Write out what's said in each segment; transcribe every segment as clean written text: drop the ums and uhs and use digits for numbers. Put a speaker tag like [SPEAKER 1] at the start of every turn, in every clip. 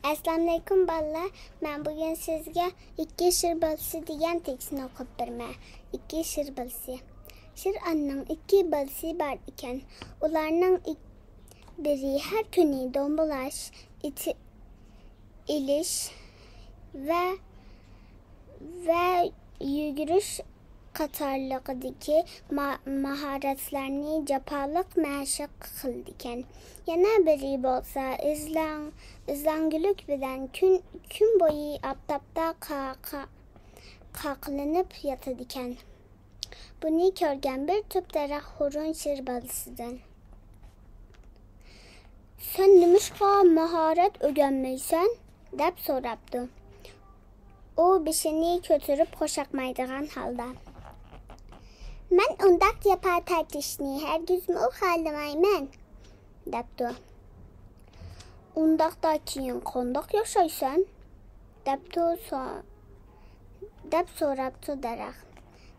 [SPEAKER 1] Assalamu alaykum balalar. Men bugün sizge ikki şir balası degan tekstni o'qib berman. İkki şir balası. Şir anning ikki balası bar ekan. Ularning biri her kuni do'mbalash, ilish va yugurish qatorliqdagi mahoratlarni japaliq mashq qildi ekan. Yana biri bo'lsa izlangulik bilan kun bo'yi oftobda qoqlanib yotadi ekan. Buni ko'rgan bir tup daraxt hurun shir bolasidan: "Sen nimishqa mahorat o'rganmaysan?" deb so'rabdi. U beshini ko'tarib qo'shaqmaydigan holda: "Men undaq yapar tartishni hargizmi xohlamayman" debdi. "Undaqda keyin qandoq yashaysan?" deb so'rabdi daraxt.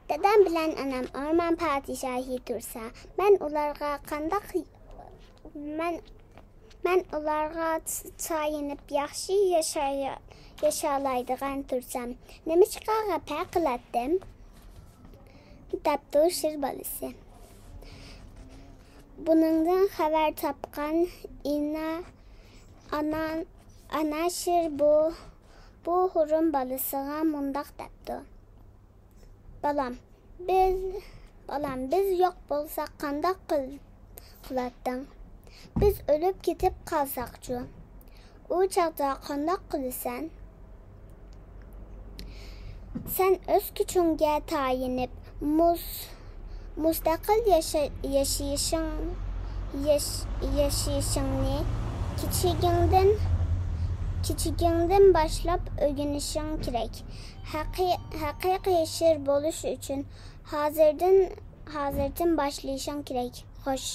[SPEAKER 1] "Dadam bilan onam o'rmon podshohi tursa, men ularga tayinib yaxshi yashalaydigan tursam, nimishqa g'apa qiladim?" debdi shir bolasi. Buningdan xabar topgan ana shir bu hurun bolasiga mundaq debdi: "Balam, biz yo'q bo'lsak qandoq qilarding? Biz o'lib ketib qolsaqchi, u chaqda qandoq qilasan? Sen o'z kuchingga tayinib mustaqil yashashingni kichigingdan boshlab o'rganishing kerak. Haqiqiy shir bo'lish uchun hozirdan boshlashing kerak. Xo'sh."